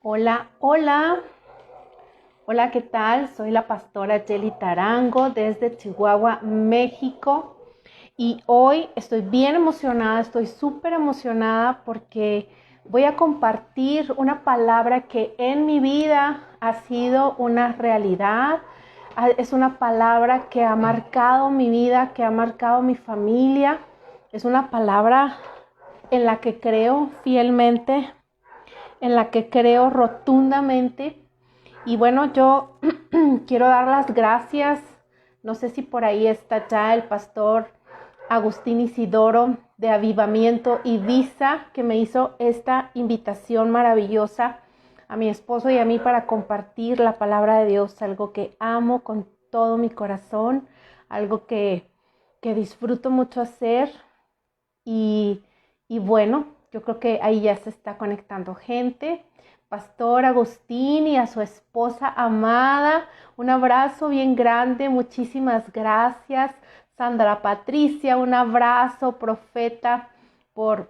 Hola, hola. Hola, ¿qué tal? Soy la pastora Yeli Tarango desde Chihuahua, México. Y hoy estoy bien emocionada, estoy súper emocionada porque voy a compartir una palabra que en mi vida ha sido una realidad. Es una palabra que ha marcado mi vida, que ha marcado mi familia. Es una palabra en la que creo fielmente, en la que creo rotundamente. Y bueno, yo quiero dar las gracias. No sé si por ahí está ya el pastor Agustín Isidoro de Avivamiento Ibiza, que me hizo esta invitación maravillosa a mi esposo y a mí para compartir la palabra de Dios, algo que amo con todo mi corazón, algo que disfruto mucho hacer. Y, y bueno, yo creo que ahí ya se está conectando gente. Pastor Agustín y a su esposa amada, un abrazo bien grande, muchísimas gracias. Sandra Patricia, un abrazo, profeta, por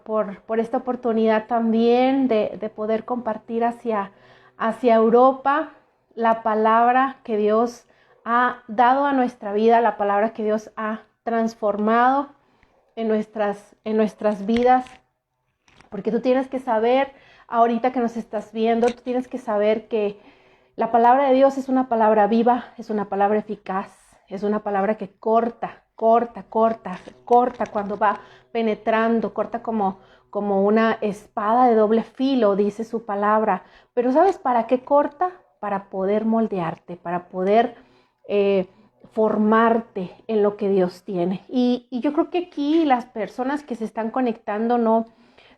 esta oportunidad también de poder compartir hacia Europa la palabra que Dios ha dado a nuestra vida, la palabra que Dios ha transformado en nuestras vidas, porque tú tienes que saber, ahorita que nos estás viendo, tú tienes que saber que la palabra de Dios es una palabra viva, es una palabra eficaz, es una palabra que corta cuando va penetrando, corta como una espada de doble filo, dice su palabra. Pero ¿sabes para qué corta? Para poder moldearte, para poder formarte en lo que Dios tiene. Y yo creo que aquí las personas que se están conectando no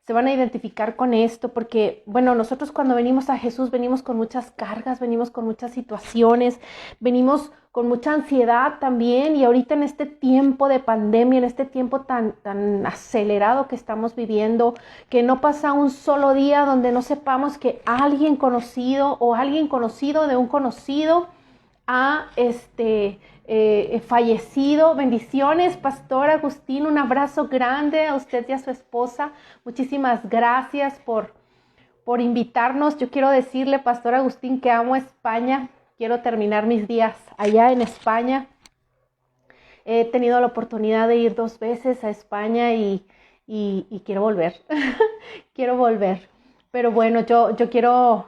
se van a identificar con esto, porque bueno, nosotros cuando venimos a Jesús venimos con muchas cargas, venimos con muchas situaciones, venimos con mucha ansiedad también, y ahorita en este tiempo de pandemia, en este tiempo tan acelerado que estamos viviendo, que no pasa un solo día donde no sepamos que alguien conocido o alguien conocido de un conocido ha fallecido. Bendiciones, Pastor Agustín, un abrazo grande a usted y a su esposa. Muchísimas gracias por invitarnos. Yo quiero decirle, Pastor Agustín, que amo España. Quiero terminar mis días allá en España. He tenido la oportunidad de ir 2 veces a España y quiero volver. Quiero volver. Pero bueno, yo quiero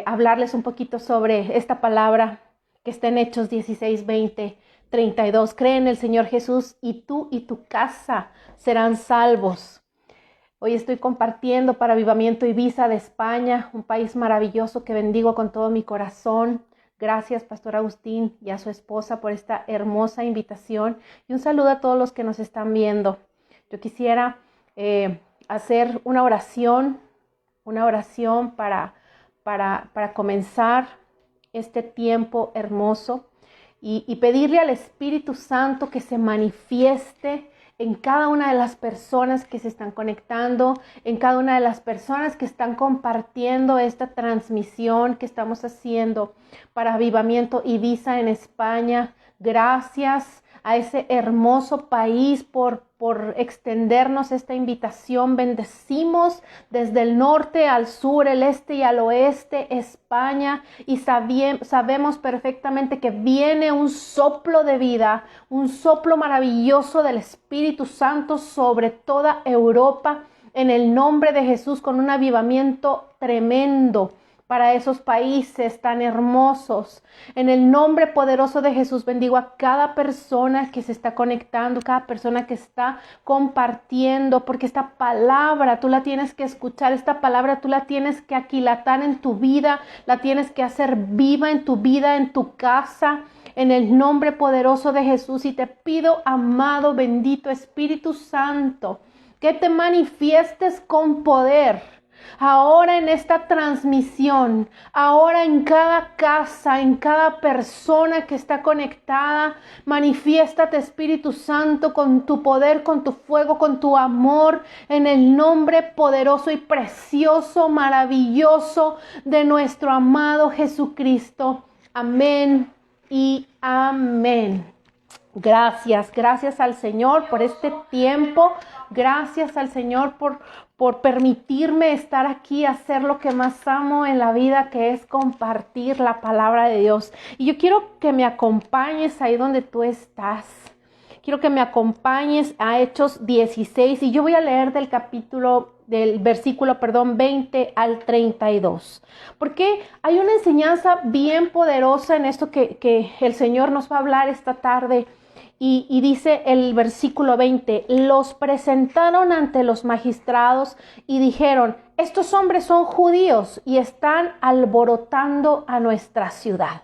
hablarles un poquito sobre esta palabra que está en Hechos 16, 20, 32. Cree en el Señor Jesús y tú y tu casa serán salvos. Hoy estoy compartiendo para Avivamiento Ibiza de España, un país maravilloso que bendigo con todo mi corazón. Gracias, Pastor Agustín, y a su esposa por esta hermosa invitación. Y un saludo a todos los que nos están viendo. Yo quisiera hacer una oración para comenzar este tiempo hermoso y pedirle al Espíritu Santo que se manifieste en cada una de las personas que se están conectando, en cada una de las personas que están compartiendo esta transmisión que estamos haciendo para Avivamiento Ibiza en España. Gracias a ese hermoso país por extendernos esta invitación. Bendecimos desde el norte al sur, el este y al oeste España, y sabemos perfectamente que viene un soplo de vida, un soplo maravilloso del Espíritu Santo sobre toda Europa, en el nombre de Jesús, con un avivamiento tremendo para esos países tan hermosos. En el nombre poderoso de Jesús bendigo a cada persona que se está conectando, cada persona que está compartiendo, porque esta palabra tú la tienes que escuchar, esta palabra tú la tienes que aquilatar en tu vida, la tienes que hacer viva en tu vida, en tu casa, en el nombre poderoso de Jesús. Y te pido, amado, bendito Espíritu Santo, que te manifiestes con poder ahora en esta transmisión, ahora en cada casa, en cada persona que está conectada. Manifiéstate, Espíritu Santo, con tu poder, con tu fuego, con tu amor, en el nombre poderoso y precioso, maravilloso de nuestro amado Jesucristo. Amén y amén. Gracias al Señor por este tiempo Gracias al Señor por permitirme estar aquí, hacer lo que más amo en la vida, que es compartir la palabra de Dios. Y yo quiero que me acompañes ahí donde tú estás. Quiero que me acompañes a Hechos 16 y yo voy a leer del versículo 20 al 32. Porque hay una enseñanza bien poderosa en esto que el Señor nos va a hablar esta tarde. Y dice el versículo 20, los presentaron ante los magistrados y dijeron, estos hombres son judíos y están alborotando a nuestra ciudad.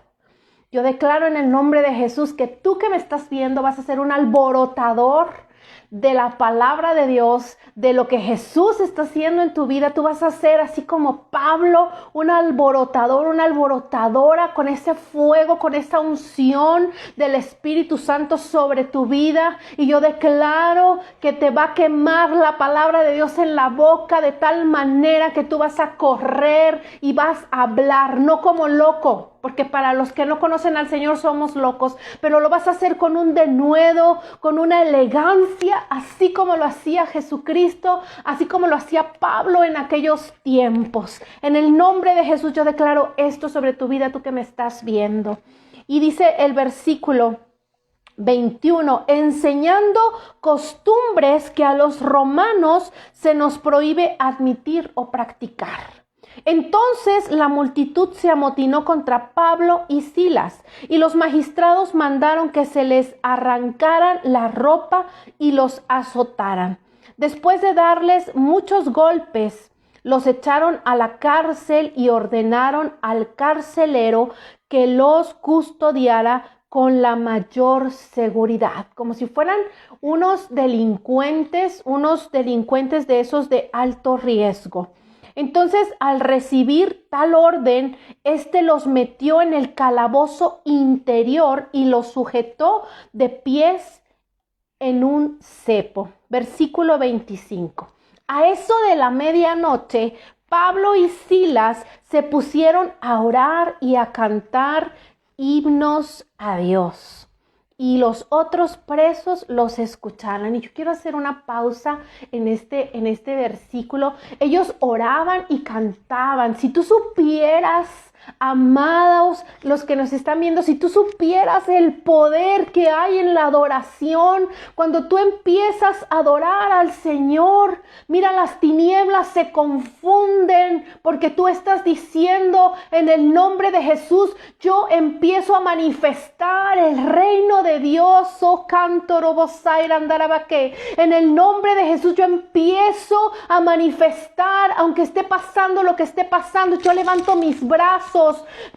Yo declaro en el nombre de Jesús que tú que me estás viendo vas a ser un alborotador de la palabra de Dios, de lo que Jesús está haciendo en tu vida. Tú vas a ser así como Pablo, un alborotador, una alborotadora con ese fuego, con esa unción del Espíritu Santo sobre tu vida. Y yo declaro que te va a quemar la palabra de Dios en la boca de tal manera que tú vas a correr y vas a hablar, no como loco. Porque para los que no conocen al Señor somos locos, pero lo vas a hacer con un denuedo, con una elegancia, así como lo hacía Jesucristo, así como lo hacía Pablo en aquellos tiempos. En el nombre de Jesús yo declaro esto sobre tu vida, tú que me estás viendo. Y dice el versículo 21, enseñando costumbres que a los romanos se nos prohíbe admitir o practicar. Entonces la multitud se amotinó contra Pablo y Silas, y los magistrados mandaron que se les arrancaran la ropa y los azotaran. Después de darles muchos golpes, los echaron a la cárcel y ordenaron al carcelero que los custodiara con la mayor seguridad, como si fueran unos delincuentes de esos de alto riesgo. Entonces, al recibir tal orden, los metió en el calabozo interior y los sujetó de pies en un cepo. Versículo 25. A eso de la medianoche, Pablo y Silas se pusieron a orar y a cantar himnos a Dios. Y los otros presos los escucharon. Y yo quiero hacer una pausa en este versículo. Ellos oraban y cantaban. Si tú supieras, amados, los que nos están viendo, si tú supieras el poder que hay en la adoración, cuando tú empiezas a adorar al Señor, mira, las tinieblas se confunden porque tú estás diciendo en el nombre de Jesús, yo empiezo a manifestar el reino de Dios. Oh, canto robosaira andarabaque. En el nombre de Jesús yo empiezo a manifestar, aunque esté pasando lo que esté pasando, yo levanto mis brazos.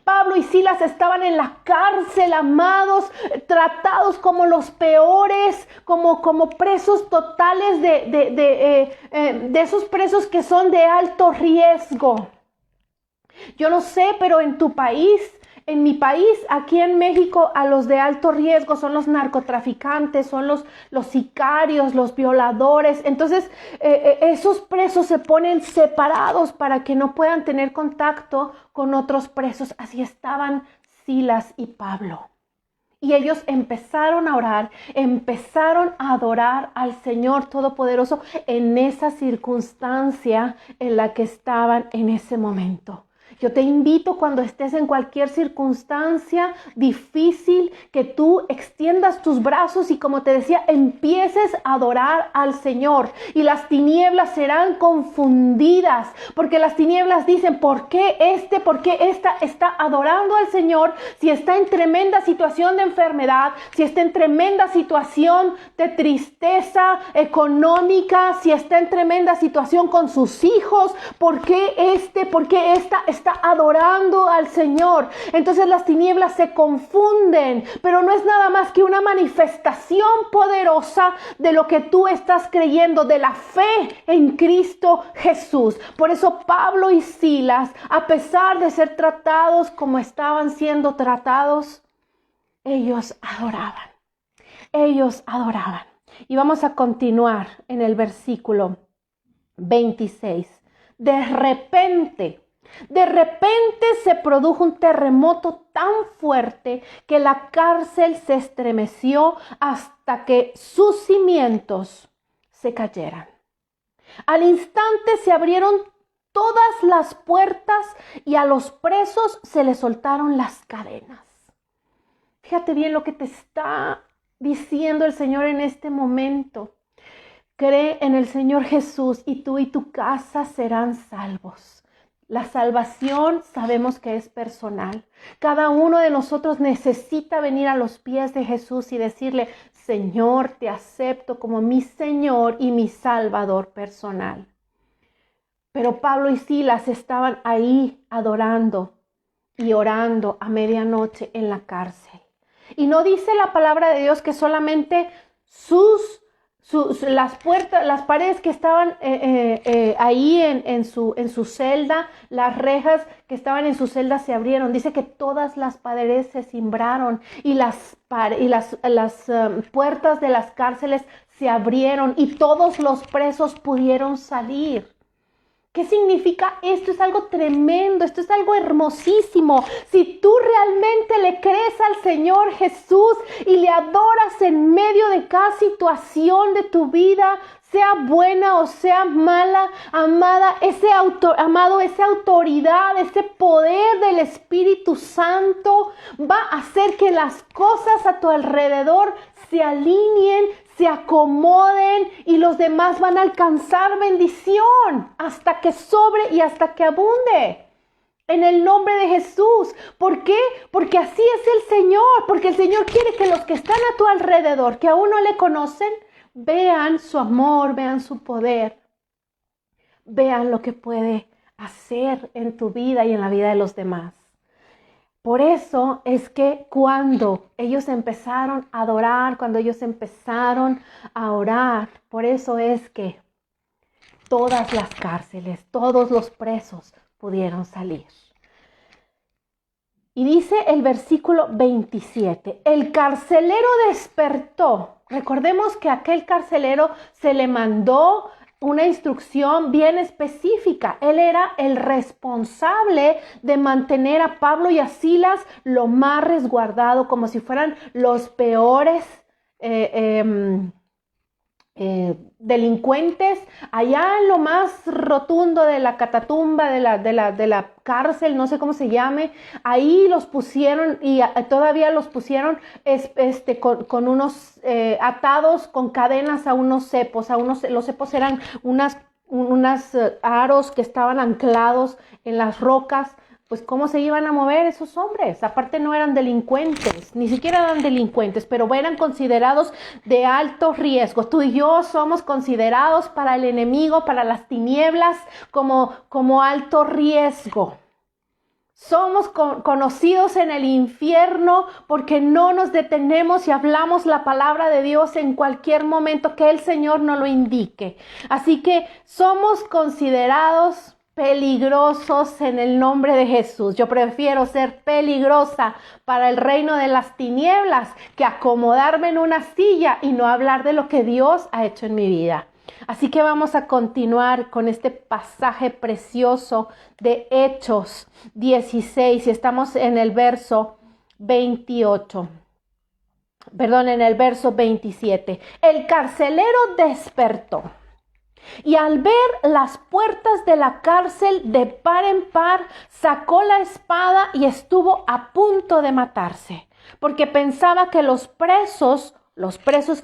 Pablo y Silas estaban en la cárcel, amados, tratados como los peores, como presos totales de esos presos que son de alto riesgo. Yo no sé, pero en tu país, en mi país, aquí en México, a los de alto riesgo son los narcotraficantes, son los sicarios, los violadores. Entonces, esos presos se ponen separados para que no puedan tener contacto con otros presos. Así estaban Silas y Pablo. Y ellos empezaron a orar, empezaron a adorar al Señor Todopoderoso en esa circunstancia en la que estaban en ese momento. Yo te invito, cuando estés en cualquier circunstancia difícil, que tú extiendas tus brazos y, como te decía, empieces a adorar al Señor. Y las tinieblas serán confundidas, porque las tinieblas dicen, ¿por qué esta está adorando al Señor si está en tremenda situación de enfermedad, si está en tremenda situación de tristeza económica, si está en tremenda situación con sus hijos? ¿Por qué esta está adorando al Señor? Entonces las tinieblas se confunden, pero no es nada más que una manifestación poderosa de lo que tú estás creyendo, de la fe en Cristo Jesús. Por eso Pablo y Silas, a pesar de ser tratados como estaban siendo tratados, ellos adoraban. Y vamos a continuar en el versículo 26. De repente se produjo un terremoto tan fuerte que la cárcel se estremeció hasta que sus cimientos se cayeran. Al instante se abrieron todas las puertas y a los presos se les soltaron las cadenas. Fíjate bien lo que te está diciendo el Señor en este momento. Cree en el Señor Jesús y tú y tu casa serán salvos. La salvación sabemos que es personal. Cada uno de nosotros necesita venir a los pies de Jesús y decirle, Señor, te acepto como mi Señor y mi Salvador personal. Pero Pablo y Silas estaban ahí adorando y orando a medianoche en la cárcel. Y no dice la palabra de Dios que solamente las puertas, las paredes que estaban ahí en su celda, las rejas que estaban en su celda se abrieron. Dice que todas las paredes se cimbraron y las puertas de las cárceles se abrieron y todos los presos pudieron salir. ¿Qué significa esto? Es algo tremendo, esto es algo hermosísimo. Si tú realmente le crees al Señor Jesús y le adoras en medio de cada situación de tu vida, sea buena o sea mala, amada, esa autoridad, ese poder del Espíritu Santo va a hacer que las cosas a tu alrededor se alineen, se acomoden y los demás van a alcanzar bendición hasta que sobre y hasta que abunde. En el nombre de Jesús. ¿Por qué? Porque así es el Señor. Porque el Señor quiere que los que están a tu alrededor, que aún no le conocen, vean su amor, vean su poder. Vean lo que puede hacer en tu vida y en la vida de los demás. Por eso es que cuando ellos empezaron a adorar, cuando ellos empezaron a orar, por eso es que todas las cárceles, todos los presos pudieron salir. Y dice el versículo 27, el carcelero despertó. Recordemos que a aquel carcelero se le mandó una instrucción bien específica. Él era el responsable de mantener a Pablo y a Silas lo más resguardado, como si fueran los peores delincuentes, allá en lo más rotundo de la catatumba, de la cárcel, no sé cómo se llame. Ahí los pusieron y todavía los pusieron con unos atados con cadenas a unos cepos. Los cepos eran unas aros que estaban anclados en las rocas. Pues ¿cómo se iban a mover esos hombres? Aparte no eran delincuentes, ni siquiera eran delincuentes, pero eran considerados de alto riesgo. Tú y yo somos considerados para el enemigo, para las tinieblas, como alto riesgo. Somos conocidos en el infierno porque no nos detenemos y hablamos la palabra de Dios en cualquier momento que el Señor nos lo indique. Así que somos considerados peligrosos en el nombre de Jesús. Yo prefiero ser peligrosa para el reino de las tinieblas que acomodarme en una silla y no hablar de lo que Dios ha hecho en mi vida. Así que vamos a continuar con este pasaje precioso de Hechos 16 y estamos en el verso 28. Perdón, en el verso 27. El carcelero despertó. Y al ver las puertas de la cárcel de par en par, sacó la espada y estuvo a punto de matarse, porque pensaba que los presos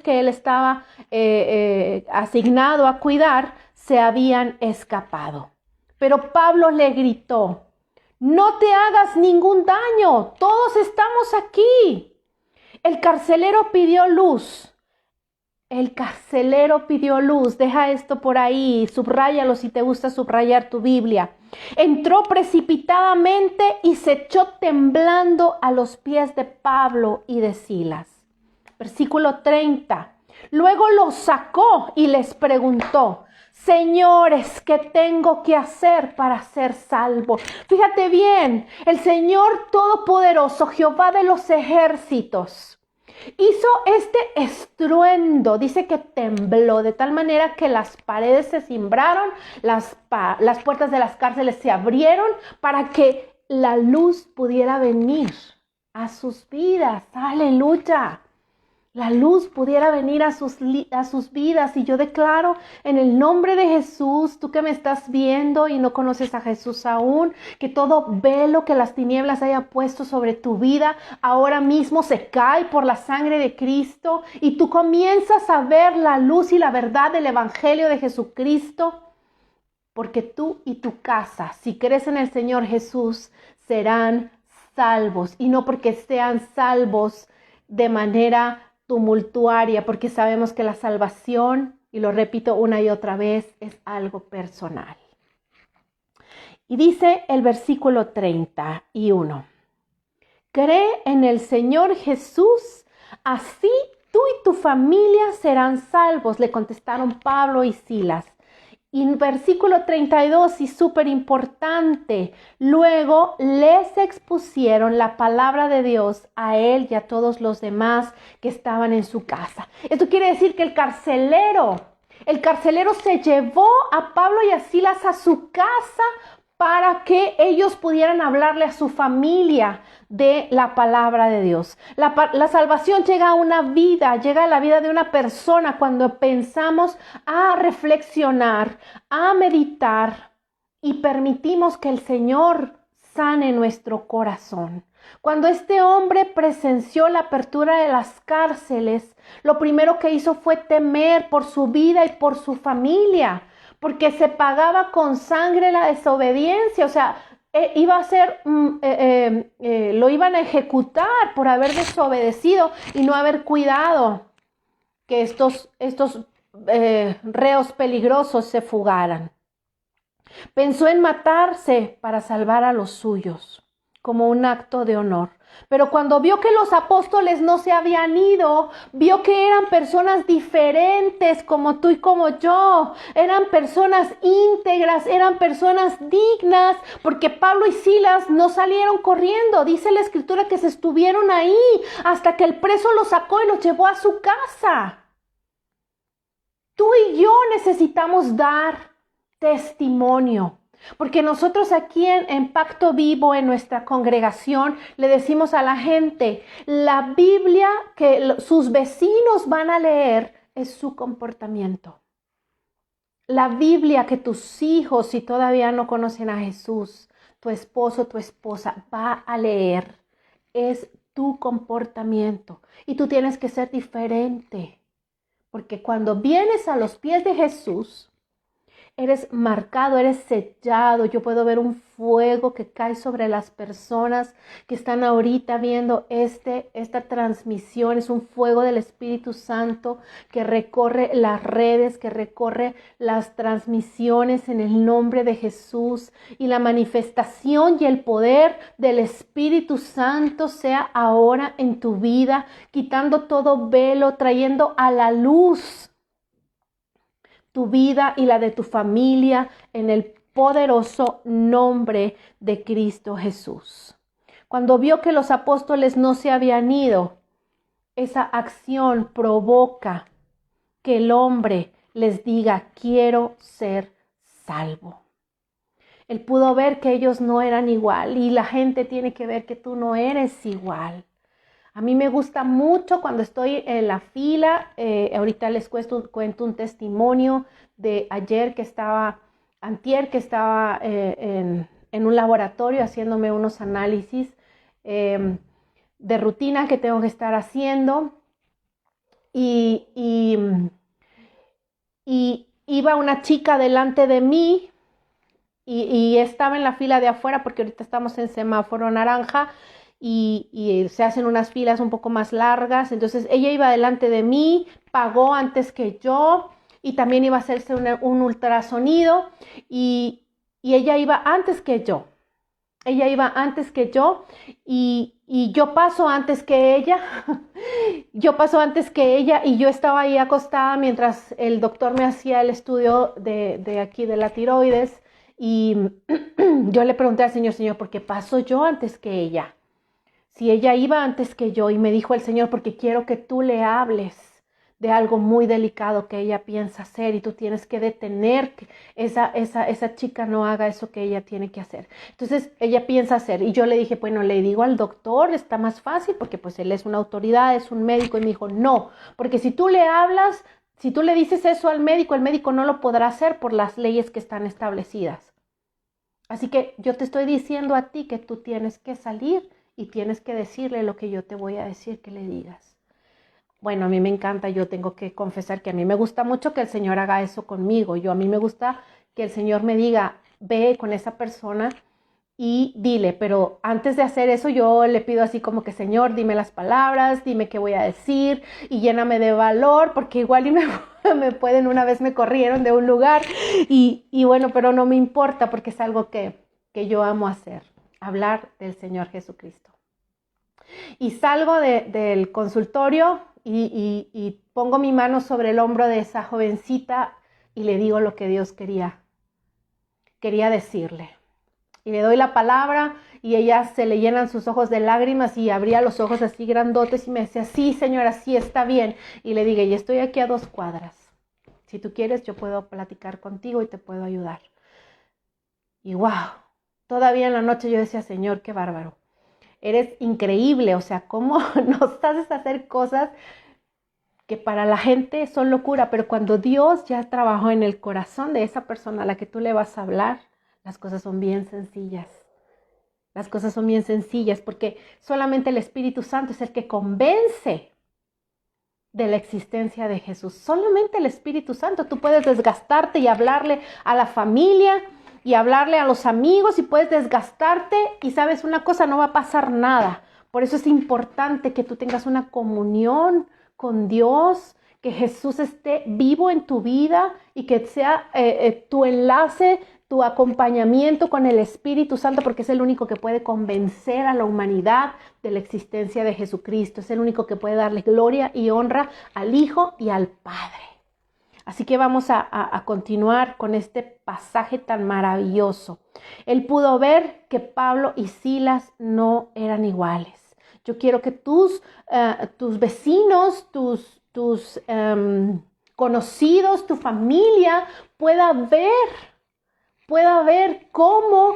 que él estaba asignado a cuidar, se habían escapado. Pero Pablo le gritó, no te hagas ningún daño, todos estamos aquí. El carcelero pidió luz. Deja esto por ahí, subráyalo si te gusta subrayar tu Biblia. Entró precipitadamente y se echó temblando a los pies de Pablo y de Silas. Versículo 30. Luego los sacó y les preguntó, señores, ¿qué tengo que hacer para ser salvo? Fíjate bien, el Señor Todopoderoso, Jehová de los ejércitos, hizo este estruendo, dice que tembló de tal manera que las paredes se cimbraron, las puertas de las cárceles se abrieron para que la luz pudiera venir a sus vidas. ¡Aleluya! la luz pudiera venir a sus vidas. Y yo declaro en el nombre de Jesús, tú que me estás viendo y no conoces a Jesús aún, que todo velo que las tinieblas haya puesto sobre tu vida, ahora mismo se cae por la sangre de Cristo y tú comienzas a ver la luz y la verdad del Evangelio de Jesucristo. Porque tú y tu casa, si crees en el Señor Jesús, serán salvos. Y no porque sean salvos de manera tumultuaria, porque sabemos que la salvación, y lo repito una y otra vez, es algo personal. Y dice el versículo 31, cree en el Señor Jesús, así tú y tu familia serán salvos, le contestaron Pablo y Silas. Y en versículo 32, y súper importante, luego les expusieron la palabra de Dios a él y a todos los demás que estaban en su casa. Esto quiere decir que el carcelero se llevó a Pablo y a Silas a su casa para que ellos pudieran hablarle a su familia de la palabra de Dios. La salvación llega a una vida, llega a la vida de una persona cuando pensamos a reflexionar, a meditar y permitimos que el Señor sane nuestro corazón. Cuando este hombre presenció la apertura de las cárceles, lo primero que hizo fue temer por su vida y por su familia, porque se pagaba con sangre la desobediencia, o sea, iba a ser, lo iban a ejecutar por haber desobedecido y no haber cuidado que estos reos peligrosos se fugaran. Pensó en matarse para salvar a los suyos, como un acto de honor. Pero cuando vio que los apóstoles no se habían ido, vio que eran personas diferentes como tú y como yo, eran personas íntegras, eran personas dignas, porque Pablo y Silas no salieron corriendo. Dice la Escritura que se estuvieron ahí hasta que el preso los sacó y los llevó a su casa. Tú y yo necesitamos dar testimonio. Porque nosotros aquí en Pacto Vivo, en nuestra congregación, le decimos a la gente, la Biblia que sus vecinos van a leer es su comportamiento. La Biblia que tus hijos, si todavía no conocen a Jesús, tu esposo, tu esposa, va a leer, es tu comportamiento. Y tú tienes que ser diferente. Porque cuando vienes a los pies de Jesús, eres marcado, eres sellado. Yo puedo ver un fuego que cae sobre las personas que están ahorita viendo esta transmisión. Es un fuego del Espíritu Santo que recorre las redes, que recorre las transmisiones en el nombre de Jesús. Y la manifestación y el poder del Espíritu Santo sea ahora en tu vida, quitando todo velo, trayendo a la luz tu vida y la de tu familia en el poderoso nombre de Cristo Jesús. Cuando vio que los apóstoles no se habían ido, esa acción provoca que el hombre les diga, quiero ser salvo. Él pudo ver que ellos no eran igual y la gente tiene que ver que tú no eres igual. A mí me gusta mucho cuando estoy en la fila, ahorita les cuento un testimonio de antier que estaba en un laboratorio haciéndome unos análisis de rutina que tengo que estar haciendo y iba una chica delante de mí y estaba en la fila de afuera porque ahorita estamos en semáforo naranja. Y se hacen unas filas un poco más largas, entonces ella iba delante de mí, pagó antes que yo y también iba a hacerse un ultrasonido y ella iba antes que yo. Ella iba antes que yo y yo paso antes que ella. Yo paso antes que ella y yo estaba ahí acostada mientras el doctor me hacía el estudio de aquí de la tiroides y yo le pregunté al Señor, ¿por qué paso yo antes que ella? Si ella iba antes que yo, y me dijo el Señor, porque quiero que tú le hables de algo muy delicado que ella piensa hacer y tú tienes que detener que esa chica no haga eso que ella tiene que hacer. Entonces ella piensa hacer y yo le dije, bueno, le digo al doctor, está más fácil porque pues él es una autoridad, es un médico, y me dijo, no, porque si tú le hablas, si tú le dices eso al médico, el médico no lo podrá hacer por las leyes que están establecidas. Así que yo te estoy diciendo a ti que tú tienes que salir y tienes que decirle lo que yo te voy a decir que le digas. Bueno, a mí me encanta, yo tengo que confesar que a mí me gusta mucho que el Señor haga eso conmigo. A mí me gusta que el Señor me diga, ve con esa persona y dile, pero antes de hacer eso yo le pido así como que, Señor, dime las palabras, dime qué voy a decir y lléname de valor, porque igual me pueden, una vez me corrieron de un lugar y bueno, pero no me importa porque es algo que yo amo hacer, hablar del Señor Jesucristo. Y salgo del consultorio y pongo mi mano sobre el hombro de esa jovencita y le digo lo que Dios quería decirle. Y le doy la palabra y ella se le llenan sus ojos de lágrimas y abría los ojos así grandotes y me decía, sí, señora, sí, está bien. Y le dije, y estoy aquí a 2 cuadras. Si tú quieres, yo puedo platicar contigo y te puedo ayudar. Y wow, todavía en la noche yo decía, Señor, qué bárbaro. Eres increíble, o sea, cómo nos haces hacer cosas que para la gente son locura, pero cuando Dios ya trabajó en el corazón de esa persona a la que tú le vas a hablar, las cosas son bien sencillas. Las cosas son bien sencillas porque solamente el Espíritu Santo es el que convence de la existencia de Jesús. Solamente el Espíritu Santo. Tú puedes desgastarte y hablarle a la familia y hablarle a los amigos y puedes desgastarte y sabes una cosa, no va a pasar nada. Por eso es importante que tú tengas una comunión con Dios, que Jesús esté vivo en tu vida y que sea tu enlace, tu acompañamiento con el Espíritu Santo, porque es el único que puede convencer a la humanidad de la existencia de Jesucristo. Es el único que puede darle gloria y honra al Hijo y al Padre. Así que vamos a continuar con este pasaje tan maravilloso. Él pudo ver que Pablo y Silas no eran iguales. Yo quiero que tus vecinos, tus conocidos, tu familia pueda ver cómo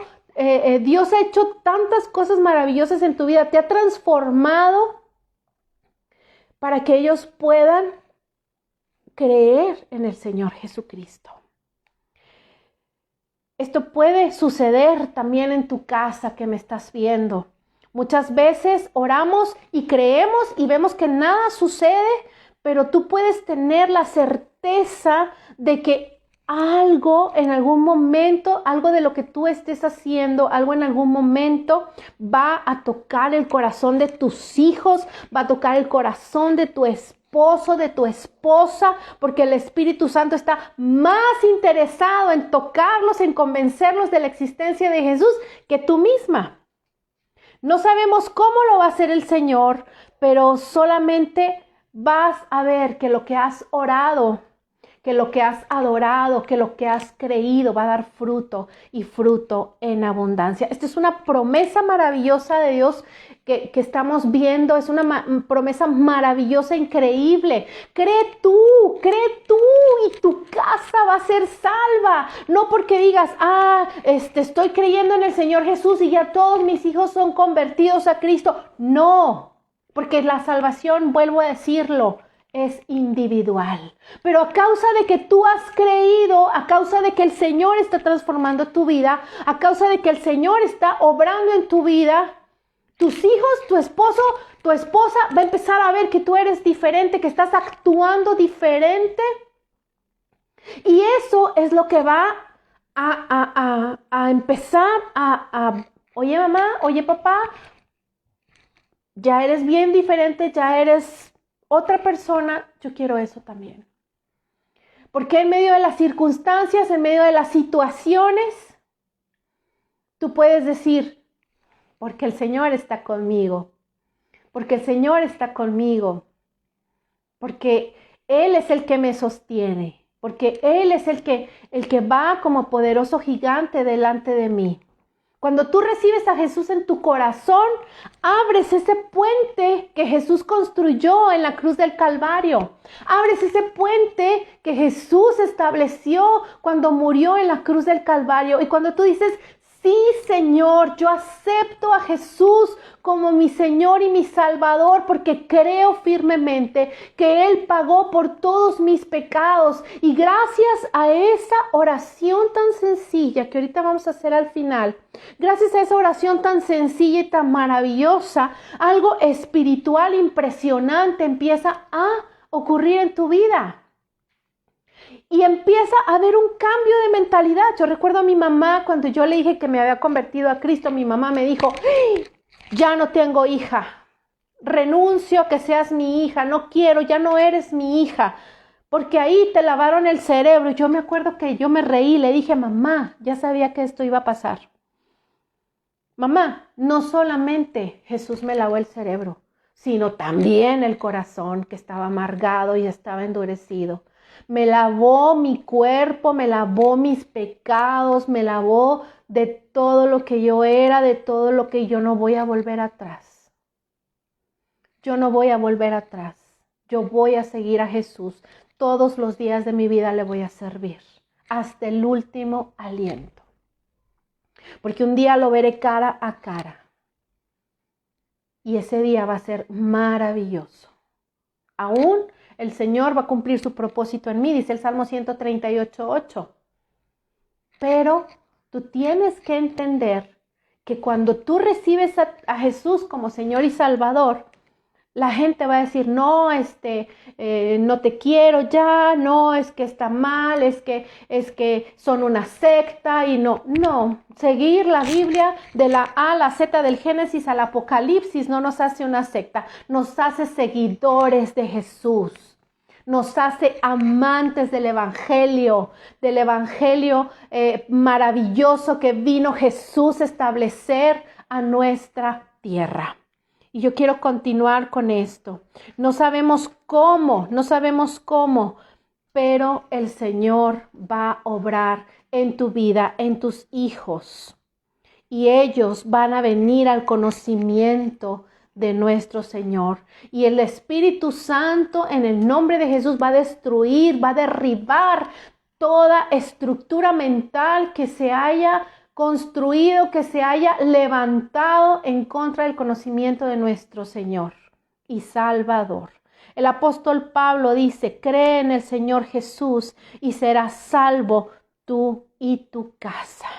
Dios ha hecho tantas cosas maravillosas en tu vida, te ha transformado para que ellos puedan creer en el Señor Jesucristo. Esto puede suceder también en tu casa que me estás viendo. Muchas veces oramos y creemos y vemos que nada sucede, pero tú puedes tener la certeza de que algo en algún momento, algo de lo que tú estés haciendo, algo en algún momento va a tocar el corazón de tus hijos, va a tocar el corazón de tu esposo, de tu esposa, porque el Espíritu Santo está más interesado en tocarlos, en convencerlos de la existencia de Jesús que tú misma. No sabemos cómo lo va a hacer el Señor, pero solamente vas a ver que lo que has orado, que lo que has adorado, que lo que has creído va a dar fruto y fruto en abundancia. Esta es una promesa maravillosa de Dios que estamos viendo, es una promesa maravillosa, increíble. Cree tú y tu casa va a ser salva. No porque digas, estoy creyendo en el Señor Jesús y ya todos mis hijos son convertidos a Cristo. No, porque la salvación, vuelvo a decirlo, es individual. Pero a causa de que tú has creído, a causa de que el Señor está transformando tu vida, a causa de que el Señor está obrando en tu vida, tus hijos, tu esposo, tu esposa va a empezar a ver que tú eres diferente, que estás actuando diferente. Y eso es lo que va a empezar oye mamá, oye papá, ya eres bien diferente, ya eres otra persona, yo quiero eso también. Porque en medio de las circunstancias, en medio de las situaciones, tú puedes decir, porque el Señor está conmigo, porque el Señor está conmigo, porque Él es el que me sostiene, porque Él es el que va como poderoso gigante delante de mí. Cuando tú recibes a Jesús en tu corazón, abres ese puente que Jesús construyó en la cruz del Calvario. Abres ese puente que Jesús estableció cuando murió en la cruz del Calvario. Y cuando tú dices, sí, Señor, yo acepto a Jesús como mi Señor y mi Salvador porque creo firmemente que Él pagó por todos mis pecados. Y gracias a esa oración tan sencilla que ahorita vamos a hacer al final, gracias a esa oración tan sencilla y tan maravillosa, algo espiritual impresionante empieza a ocurrir en tu vida. Y empieza a haber un cambio de mentalidad. Yo recuerdo a mi mamá cuando yo le dije que me había convertido a Cristo, mi mamá me dijo, ya no tengo hija, renuncio a que seas mi hija, no quiero, ya no eres mi hija, porque ahí te lavaron el cerebro. Y yo me acuerdo que yo me reí, le dije, mamá, ya sabía que esto iba a pasar. Mamá, no solamente Jesús me lavó el cerebro, sino también el corazón que estaba amargado y estaba endurecido. Me lavó mi cuerpo, me lavó mis pecados, me lavó de todo lo que yo era, de todo lo que yo no voy a volver atrás. Yo no voy a volver atrás. Yo voy a seguir a Jesús. Todos los días de mi vida le voy a servir, hasta el último aliento. Porque un día lo veré cara a cara. Y ese día va a ser maravilloso. Aún el Señor va a cumplir su propósito en mí, dice el Salmo 138:8. Pero tú tienes que entender que cuando tú recibes a Jesús como Señor y Salvador, la gente va a decir, no, no te quiero ya, no, es que está mal, es que son una secta y no. Seguir la Biblia de la A a la Z, del Génesis al Apocalipsis, no nos hace una secta, nos hace seguidores de Jesús. Nos hace amantes del Evangelio maravilloso que vino Jesús a establecer a nuestra tierra. Y yo quiero continuar con esto. No sabemos cómo, pero el Señor va a obrar en tu vida, en tus hijos. Y ellos van a venir al conocimiento de nuestro Señor. Y el Espíritu Santo en el nombre de Jesús va a destruir, va a derribar toda estructura mental que se haya construido, que se haya levantado en contra del conocimiento de nuestro Señor y Salvador. El apóstol Pablo dice, cree en el Señor Jesús y serás salvo tú y tu casa.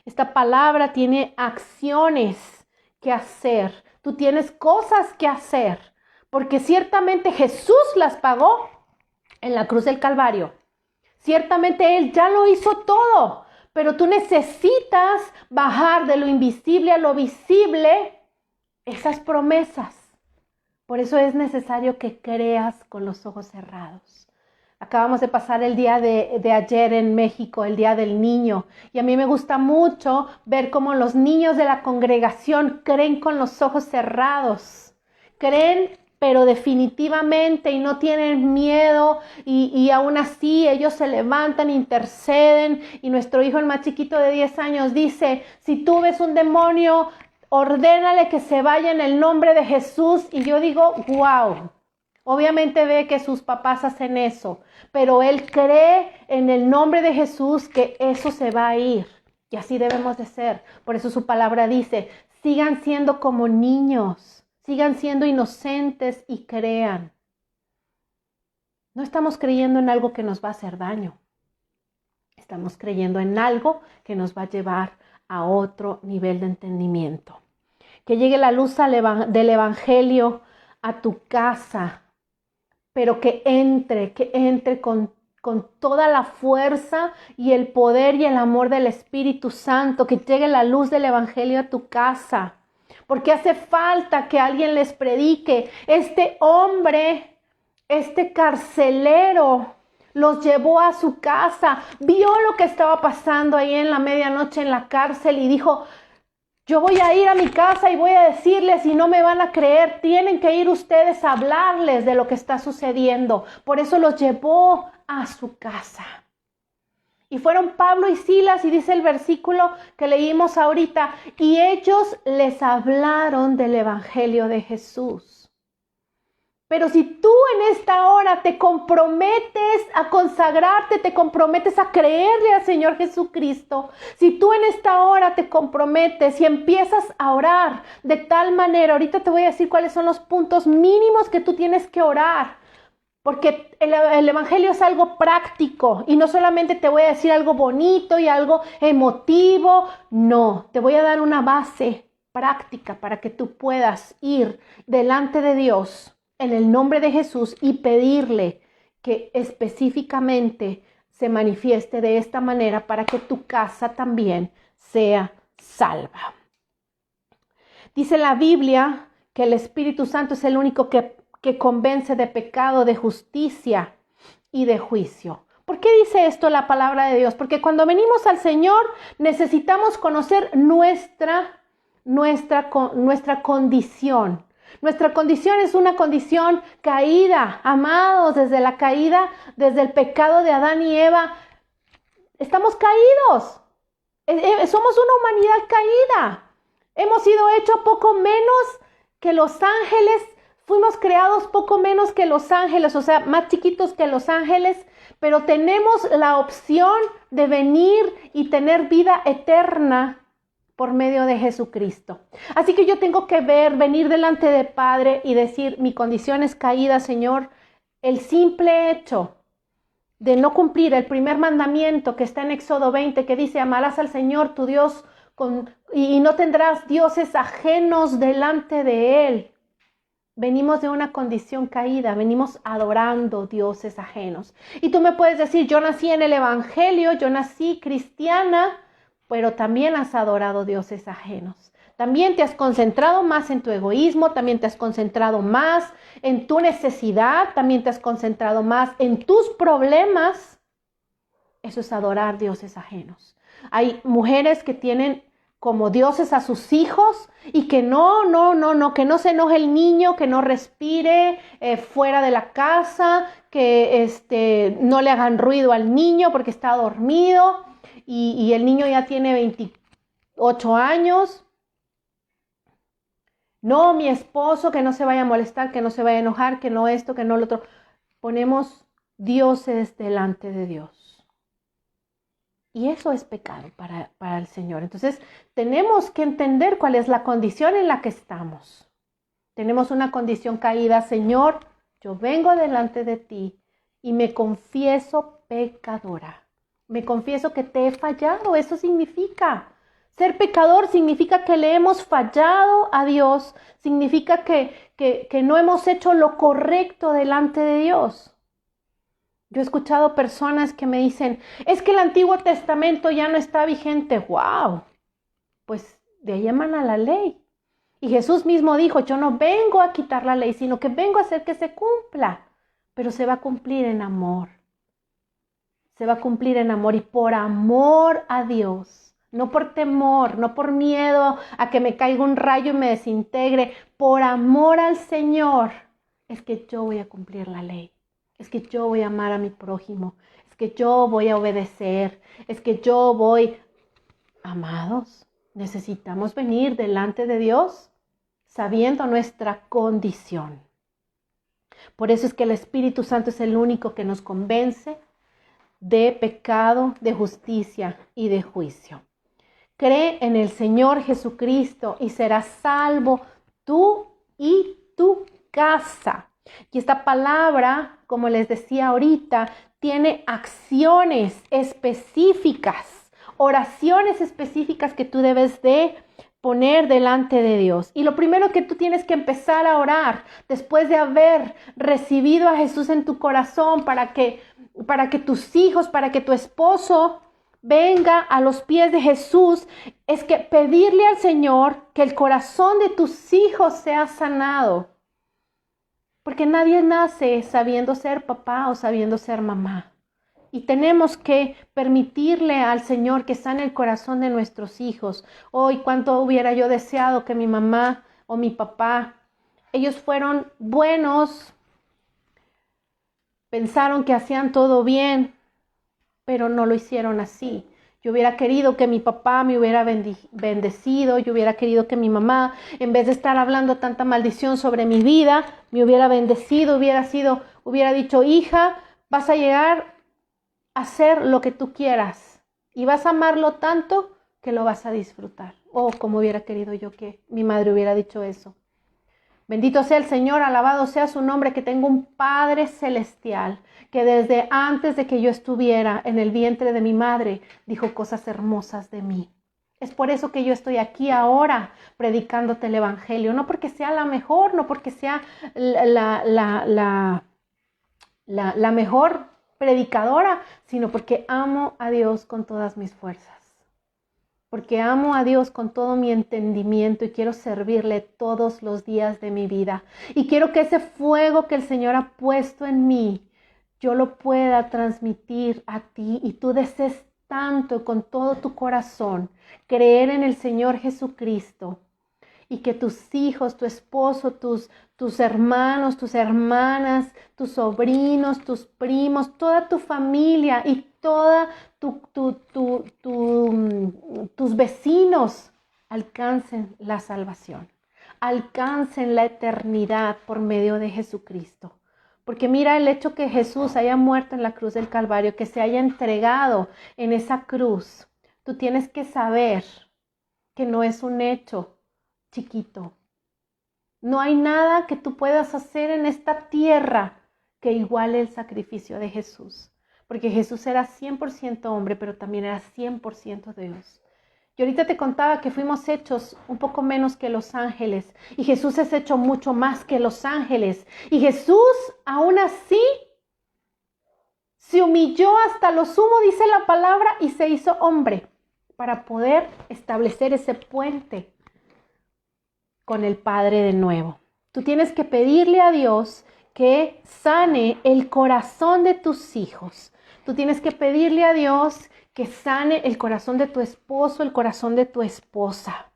Esta palabra tiene acciones que hacer. Tú tienes cosas que hacer, porque ciertamente Jesús las pagó en la cruz del Calvario. Ciertamente Él ya lo hizo todo, pero tú necesitas bajar de lo invisible a lo visible esas promesas. Por eso es necesario que creas con los ojos cerrados. Acabamos de pasar el día de ayer en México, el Día del Niño. Y a mí me gusta mucho ver cómo los niños de la congregación creen con los ojos cerrados. Creen, pero definitivamente, y no tienen miedo. Y aún así ellos se levantan, interceden. Y nuestro hijo, el más chiquito de 10 años, dice, si tú ves un demonio, ordénale que se vaya en el nombre de Jesús. Y yo digo, wow. Obviamente ve que sus papás hacen eso, pero él cree en el nombre de Jesús que eso se va a ir. Y así debemos de ser. Por eso su palabra dice, sigan siendo como niños, sigan siendo inocentes y crean. No estamos creyendo en algo que nos va a hacer daño. Estamos creyendo en algo que nos va a llevar a otro nivel de entendimiento. Que llegue la luz del Evangelio a tu casa, pero que entre con toda la fuerza y el poder y el amor del Espíritu Santo, que llegue la luz del Evangelio a tu casa, porque hace falta que alguien les predique. Este hombre, este carcelero, los llevó a su casa, vio lo que estaba pasando ahí en la medianoche en la cárcel y dijo, yo voy a ir a mi casa y voy a decirles y no me van a creer. Tienen que ir ustedes a hablarles de lo que está sucediendo. Por eso los llevó a su casa. Y fueron Pablo y Silas, y dice el versículo que leímos ahorita, y ellos les hablaron del evangelio de Jesús. Pero si tú en esta hora te comprometes a consagrarte, te comprometes a creerle al Señor Jesucristo, si tú en esta hora te comprometes y empiezas a orar de tal manera, ahorita te voy a decir cuáles son los puntos mínimos que tú tienes que orar. Porque el evangelio es algo práctico y no solamente te voy a decir algo bonito y algo emotivo, no, te voy a dar una base práctica para que tú puedas ir delante de Dios en el nombre de Jesús y pedirle que específicamente se manifieste de esta manera para que tu casa también sea salva. Dice la Biblia que el Espíritu Santo es el único que convence de pecado, de justicia y de juicio. ¿Por qué dice esto la palabra de Dios? Porque cuando venimos al Señor necesitamos conocer nuestra condición. Nuestra condición es una condición caída, amados, desde la caída, desde el pecado de Adán y Eva. Estamos caídos. Somos una humanidad caída. Hemos sido hechos poco menos que los ángeles. Fuimos creados poco menos que los ángeles, o sea, más chiquitos que los ángeles, pero tenemos la opción de venir y tener vida eterna por medio de Jesucristo. Así que yo tengo que venir delante del Padre y decir, mi condición es caída, Señor. El simple hecho de no cumplir el primer mandamiento que está en Éxodo 20, que dice, amarás al Señor tu Dios y no tendrás dioses ajenos delante de Él. Venimos de una condición caída, venimos adorando dioses ajenos. Y tú me puedes decir, yo nací en el evangelio, yo nací cristiana, pero también has adorado dioses ajenos. También te has concentrado más en tu egoísmo, también te has concentrado más en tu necesidad, también te has concentrado más en tus problemas. Eso es adorar dioses ajenos. Hay mujeres que tienen como dioses a sus hijos y que que no se enoje el niño, que no respire fuera de la casa, que no le hagan ruido al niño porque está dormido y el niño ya tiene 28 años. No, mi esposo, que no se vaya a molestar, que no se vaya a enojar, que no esto, que no lo otro. Ponemos dioses delante de Dios. Y eso es pecado para el Señor. Entonces, tenemos que entender cuál es la condición en la que estamos. Tenemos una condición caída. Señor, yo vengo delante de ti y me confieso pecadora. Me confieso que te he fallado. Eso significa. Ser pecador significa que le hemos fallado a Dios. Significa que no hemos hecho lo correcto delante de Dios. Yo he escuchado personas que me dicen, es que el Antiguo Testamento ya no está vigente. ¡Wow! Pues de ahí emana la ley. Y Jesús mismo dijo, yo no vengo a quitar la ley, sino que vengo a hacer que se cumpla. Pero se va a cumplir en amor. Se va a cumplir en amor y por amor a Dios. No por temor, no por miedo a que me caiga un rayo y me desintegre. Por amor al Señor es que yo voy a cumplir la ley. Es que yo voy a amar a mi prójimo, es que yo voy a obedecer, es que yo voy... Amados, necesitamos venir delante de Dios sabiendo nuestra condición. Por eso es que el Espíritu Santo es el único que nos convence de pecado, de justicia y de juicio. Cree en el Señor Jesucristo y serás salvo tú y tu casa. Y esta palabra, como les decía ahorita, tiene acciones específicas, oraciones específicas que tú debes de poner delante de Dios. Y lo primero que tú tienes que empezar a orar después de haber recibido a Jesús en tu corazón para que tus hijos, para que tu esposo venga a los pies de Jesús, es que pedirle al Señor que el corazón de tus hijos sea sanado. Porque nadie nace sabiendo ser papá o sabiendo ser mamá. Y tenemos que permitirle al Señor que sane el corazón de nuestros hijos. Hoy, cuánto hubiera yo deseado que mi mamá o mi papá, ellos fueron buenos, pensaron que hacían todo bien, pero no lo hicieron así. Yo hubiera querido que mi papá me hubiera bendecido, yo hubiera querido que mi mamá, en vez de estar hablando tanta maldición sobre mi vida, me hubiera bendecido, hubiera dicho, hija, vas a llegar a hacer lo que tú quieras y vas a amarlo tanto que lo vas a disfrutar. Oh, como hubiera querido yo que mi madre hubiera dicho eso. Bendito sea el Señor, alabado sea su nombre, que tengo un Padre celestial, que desde antes de que yo estuviera en el vientre de mi madre, dijo cosas hermosas de mí. Es por eso que yo estoy aquí ahora predicándote el Evangelio, no porque sea la mejor, no porque sea la mejor predicadora, sino porque amo a Dios con todas mis fuerzas. Porque amo a Dios con todo mi entendimiento y quiero servirle todos los días de mi vida. Y quiero que ese fuego que el Señor ha puesto en mí, yo lo pueda transmitir a ti y tú desees tanto con todo tu corazón creer en el Señor Jesucristo y que tus hijos, tu esposo, tus hermanos, tus hermanas, tus sobrinos, tus primos, toda tu familia y toda tus vecinos alcancen la salvación, alcancen la eternidad por medio de Jesucristo. Porque mira el hecho que Jesús haya muerto en la cruz del Calvario, que se haya entregado en esa cruz. Tú tienes que saber que no es un hecho chiquito. No hay nada que tú puedas hacer en esta tierra que iguale el sacrificio de Jesús. Porque Jesús era 100% hombre, pero también era 100% Dios. Y ahorita te contaba que fuimos hechos un poco menos que los ángeles. Y Jesús es hecho mucho más que los ángeles. Y Jesús, aún así, se humilló hasta lo sumo, dice la palabra, y se hizo hombre para poder establecer ese puente con el Padre de nuevo. Tú tienes que pedirle a Dios que sane el corazón de tus hijos. Tú tienes que pedirle a Dios que sane el corazón de tu esposo, el corazón de tu esposa.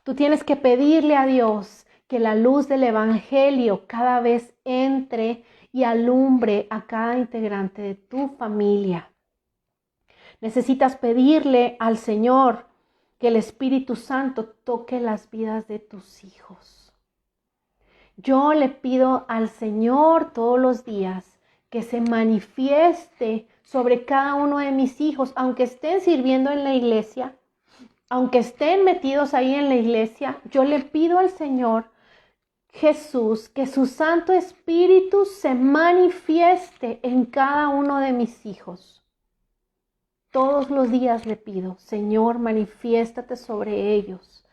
Tú tienes que pedirle a Dios que la luz del Evangelio cada vez entre y alumbre a cada integrante de tu familia. Necesitas pedirle al Señor que el Espíritu Santo toque las vidas de tus hijos. Yo le pido al Señor todos los días que se manifieste sobre cada uno de mis hijos, aunque estén sirviendo en la iglesia, aunque estén metidos ahí en la iglesia, yo le pido al Señor Jesús que su Santo Espíritu se manifieste en cada uno de mis hijos. Todos los días le pido, Señor, manifiéstate sobre ellos.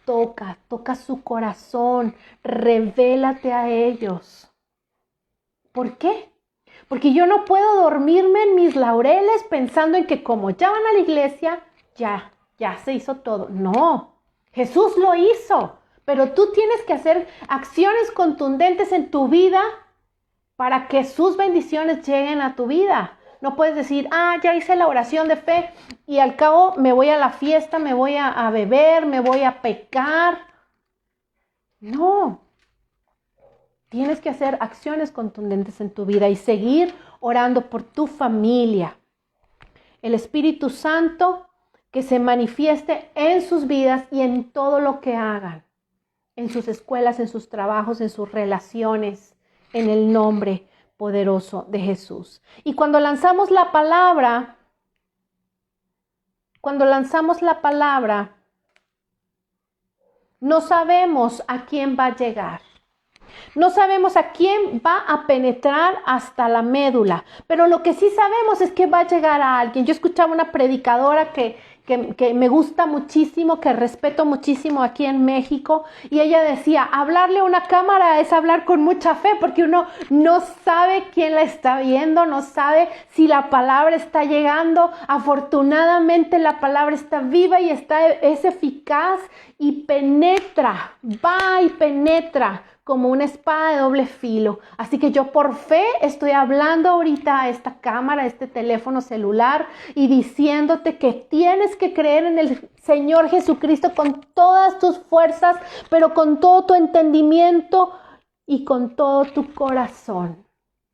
Toca su corazón, revélate a ellos. ¿Por qué? Porque yo no puedo dormirme en mis laureles pensando en que como ya van a la iglesia, ya se hizo todo. No, Jesús lo hizo, pero tú tienes que hacer acciones contundentes en tu vida para que sus bendiciones lleguen a tu vida. No puedes decir, ya hice la oración de fe y al cabo me voy a la fiesta, me voy a beber, me voy a pecar. No. Tienes que hacer acciones contundentes en tu vida y seguir orando por tu familia. El Espíritu Santo que se manifieste en sus vidas y en todo lo que hagan. En sus escuelas, en sus trabajos, en sus relaciones, en el nombre poderoso de Jesús. Y cuando lanzamos la palabra, no sabemos a quién va a llegar. No sabemos a quién va a penetrar hasta la médula, pero lo que sí sabemos es que va a llegar a alguien. Yo escuchaba una predicadora que me gusta muchísimo, que respeto muchísimo aquí en México, y ella decía, hablarle a una cámara es hablar con mucha fe, porque uno no sabe quién la está viendo, no sabe si la palabra está llegando. Afortunadamente la palabra está viva y es eficaz y penetra, va y penetra como una espada de doble filo. Así que yo por fe estoy hablando ahorita a esta cámara, a este teléfono celular y diciéndote que tienes que creer en el Señor Jesucristo con todas tus fuerzas, pero con todo tu entendimiento y con todo tu corazón.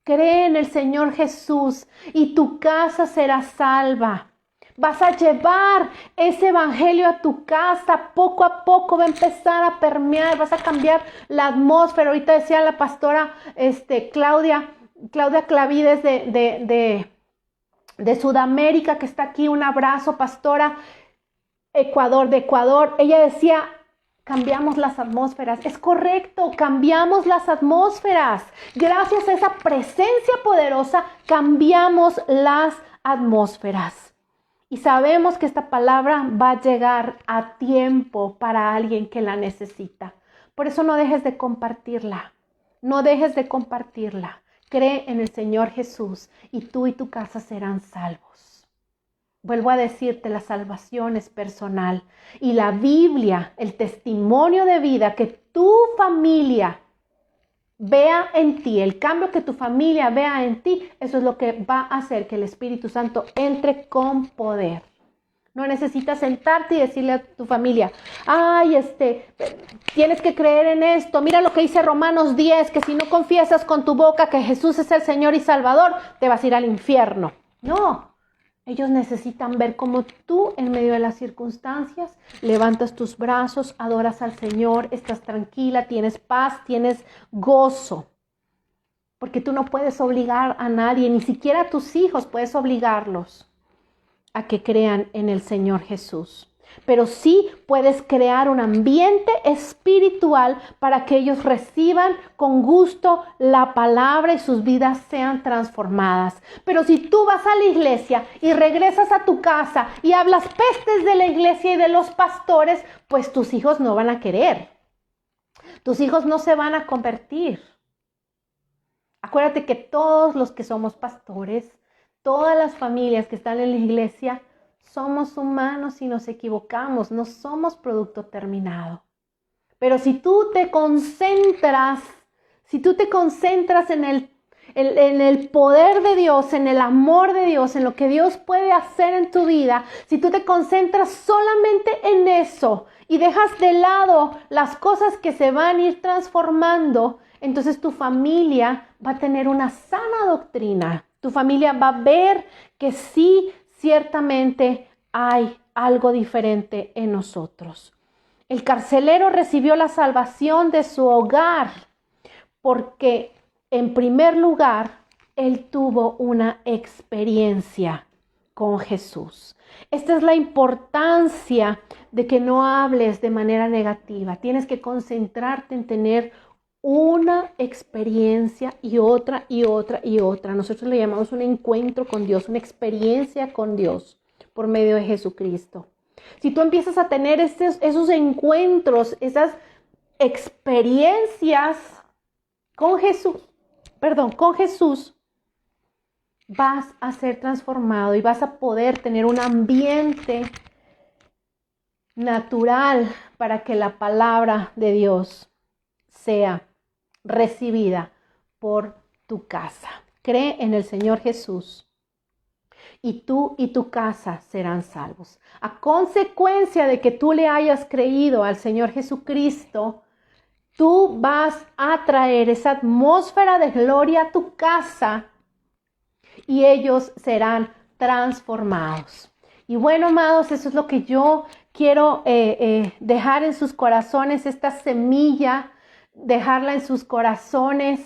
Cree en el Señor Jesús y tu casa será salva. Vas a llevar ese evangelio a tu casa, poco a poco va a empezar a permear, vas a cambiar la atmósfera. Ahorita decía la pastora Claudia Clavides de Sudamérica, que está aquí, un abrazo, pastora de Ecuador. Ella decía, cambiamos las atmósferas. Es correcto, cambiamos las atmósferas. Gracias a esa presencia poderosa, cambiamos las atmósferas. Y sabemos que esta palabra va a llegar a tiempo para alguien que la necesita. Por eso no dejes de compartirla. No dejes de compartirla. Cree en el Señor Jesús y tú y tu casa serán salvos. Vuelvo a decirte, la salvación es personal. Y la Biblia, el testimonio de vida que tu familia vea en ti, el cambio que tu familia vea en ti, eso es lo que va a hacer que el Espíritu Santo entre con poder. No necesitas sentarte y decirle a tu familia, ay, tienes que creer en esto. Mira lo que dice Romanos 10, que si no confiesas con tu boca que Jesús es el Señor y Salvador, te vas a ir al infierno. No, ellos necesitan ver cómo tú, en medio de las circunstancias, levantas tus brazos, adoras al Señor, estás tranquila, tienes paz, tienes gozo. Porque tú no puedes obligar a nadie, ni siquiera a tus hijos puedes obligarlos a que crean en el Señor Jesús. Pero sí puedes crear un ambiente espiritual para que ellos reciban con gusto la palabra y sus vidas sean transformadas. Pero si tú vas a la iglesia y regresas a tu casa y hablas pestes de la iglesia y de los pastores, pues tus hijos no van a querer. Tus hijos no se van a convertir. Acuérdate que todos los que somos pastores, todas las familias que están en la iglesia, somos humanos y nos equivocamos, no somos producto terminado. Pero si tú te concentras en el poder de Dios, en el amor de Dios, en lo que Dios puede hacer en tu vida, si tú te concentras solamente en eso y dejas de lado las cosas que se van a ir transformando, entonces tu familia va a tener una sana doctrina. Tu familia va a ver que sí, ciertamente hay algo diferente en nosotros. El carcelero recibió la salvación de su hogar porque, en primer lugar, él tuvo una experiencia con Jesús. Esta es la importancia de que no hables de manera negativa. Tienes que concentrarte en tener una experiencia y otra y otra y otra. Nosotros le llamamos un encuentro con Dios, una experiencia con Dios por medio de Jesucristo. Si tú empiezas a tener esos encuentros, esas experiencias con Jesús, vas a ser transformado y vas a poder tener un ambiente natural para que la palabra de Dios sea recibida por tu casa. Cree en el Señor Jesús y tú y tu casa serán salvos. A consecuencia de que tú le hayas creído al Señor Jesucristo, tú vas a traer esa atmósfera de gloria a tu casa y ellos serán transformados. Y bueno, amados, eso es lo que yo quiero dejar en sus corazones, esta semilla, dejarla en sus corazones,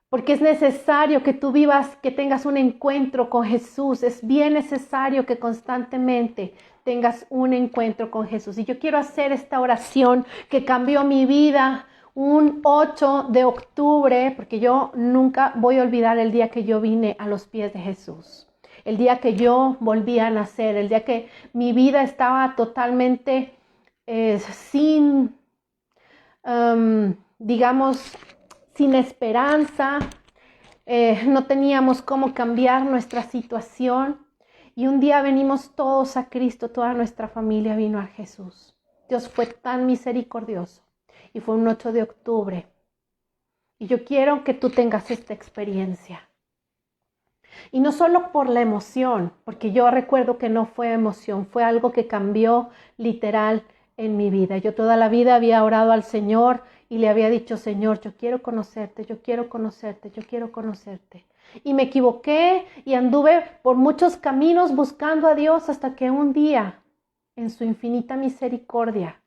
porque es necesario que tú vivas, que tengas un encuentro con Jesús. Es bien necesario que constantemente tengas un encuentro con Jesús. Y yo quiero hacer esta oración que cambió mi vida un 8 de octubre, porque yo nunca voy a olvidar el día que yo vine a los pies de Jesús. El día que yo volví a nacer, el día que mi vida estaba totalmente sin esperanza, no teníamos cómo cambiar nuestra situación. Y un día venimos todos a Cristo, toda nuestra familia vino a Jesús. Dios fue tan misericordioso y fue un 8 de octubre. Y yo quiero que tú tengas esta experiencia. Y no solo por la emoción, porque yo recuerdo que no fue emoción, fue algo que cambió literal en mi vida. Yo toda la vida había orado al Señor y le había dicho, Señor, yo quiero conocerte, yo quiero conocerte, yo quiero conocerte. Y me equivoqué y anduve por muchos caminos buscando a Dios hasta que un día, en su infinita misericordia,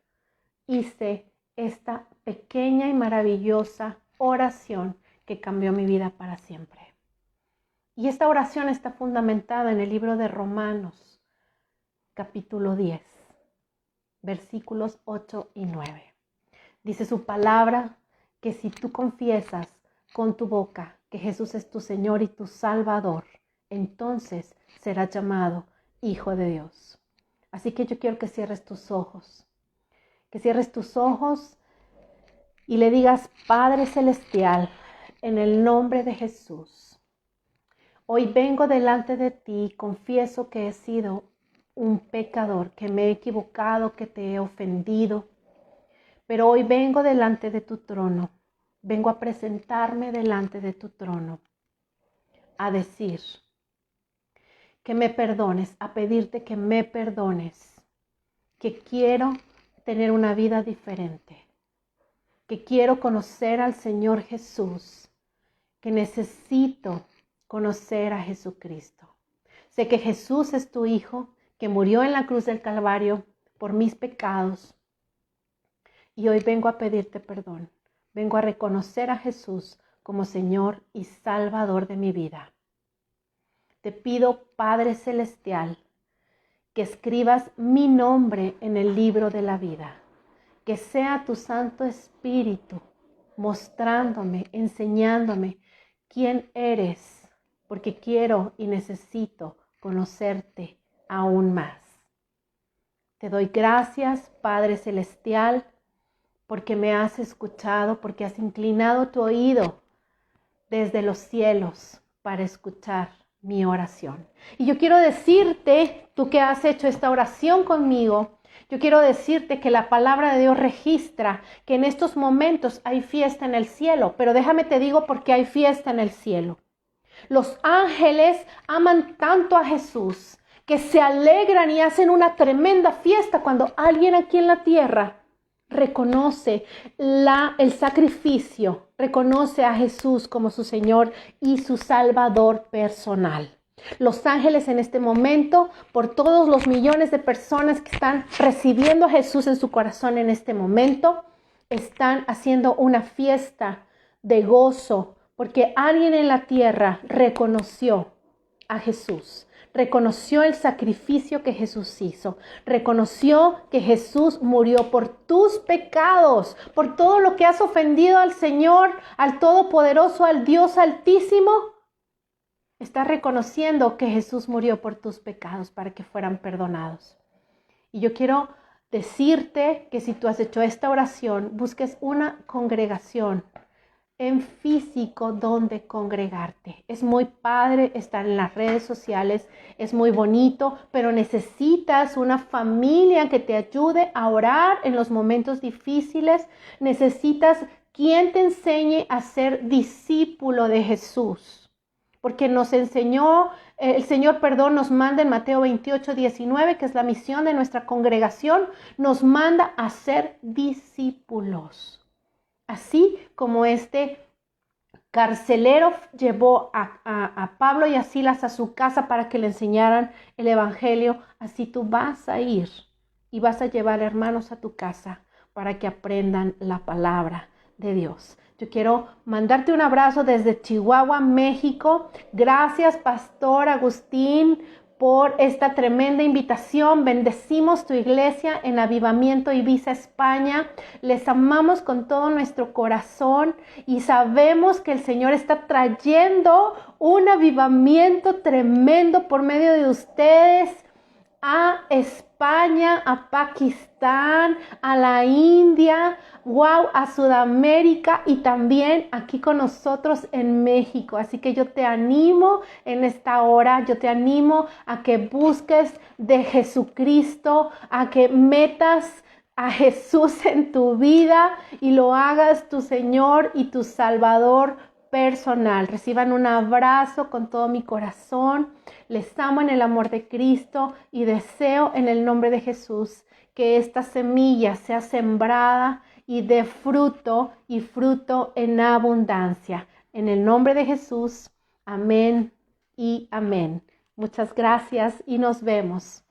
hice esta pequeña y maravillosa oración que cambió mi vida para siempre. Y esta oración está fundamentada en el libro de Romanos, capítulo 10, versículos 8 y 9. Dice su palabra que si tú confiesas con tu boca que Jesús es tu Señor y tu Salvador, entonces serás llamado Hijo de Dios. Así que yo quiero que cierres tus ojos. Que cierres tus ojos y le digas, Padre Celestial, en el nombre de Jesús, hoy vengo delante de ti y confieso que he sido un pecador, que me he equivocado, que te he ofendido, pero hoy vengo delante de tu trono, vengo a presentarme delante de tu trono, a decir que me perdones, a pedirte que me perdones, que quiero tener una vida diferente, que quiero conocer al Señor Jesús, que necesito conocer a Jesucristo. Sé que Jesús es tu Hijo, que murió en la cruz del Calvario por mis pecados. Y hoy vengo a pedirte perdón. Vengo a reconocer a Jesús como Señor y Salvador de mi vida. Te pido, Padre Celestial, que escribas mi nombre en el libro de la vida. Que sea tu Santo Espíritu mostrándome, enseñándome quién eres, porque quiero y necesito conocerte aún más. Te doy gracias, Padre Celestial, porque me has escuchado, porque has inclinado tu oído desde los cielos para escuchar mi oración. Y yo quiero decirte, tú que has hecho esta oración conmigo, yo quiero decirte que la palabra de Dios registra que en estos momentos hay fiesta en el cielo, pero déjame te digo por qué hay fiesta en el cielo. Los ángeles aman tanto a Jesús que se alegran y hacen una tremenda fiesta cuando alguien aquí en la tierra reconoce el sacrificio, reconoce a Jesús como su Señor y su Salvador personal. Los ángeles en este momento, por todos los millones de personas que están recibiendo a Jesús en su corazón en este momento, están haciendo una fiesta de gozo, porque alguien en la tierra reconoció a Jesús. Reconoció el sacrificio que Jesús hizo. Reconoció que Jesús murió por tus pecados, por todo lo que has ofendido al Señor, al Todopoderoso, al Dios Altísimo. Estás reconociendo que Jesús murió por tus pecados para que fueran perdonados. Y yo quiero decirte que si tú has hecho esta oración, busques una congregación en físico donde congregarte. Es muy padre estar en las redes sociales, es muy bonito, pero necesitas una familia que te ayude a orar en los momentos difíciles. Necesitas quien te enseñe a ser discípulo de Jesús. Porque nos enseñó, el Señor, nos manda en Mateo 28:19, que es la misión de nuestra congregación, nos manda a ser discípulos. Así como este carcelero llevó a Pablo y a Silas a su casa para que le enseñaran el evangelio, así tú vas a ir y vas a llevar hermanos a tu casa para que aprendan la palabra de Dios. Yo quiero mandarte un abrazo desde Chihuahua, México. Gracias, Pastor Agustín, por esta tremenda invitación. Bendecimos tu iglesia en Avivamiento Ibiza, España. Les amamos con todo nuestro corazón y sabemos que el Señor está trayendo un avivamiento tremendo por medio de ustedes a España, a Pakistán, a la India, a Sudamérica y también aquí con nosotros en México. Así que yo te animo en esta hora, yo te animo a que busques de Jesucristo, a que metas a Jesús en tu vida y lo hagas tu Señor y tu Salvador personal. Reciban un abrazo con todo mi corazón. Les amo en el amor de Cristo y deseo en el nombre de Jesús que esta semilla sea sembrada y dé fruto y fruto en abundancia. En el nombre de Jesús, amén y amén. Muchas gracias y nos vemos.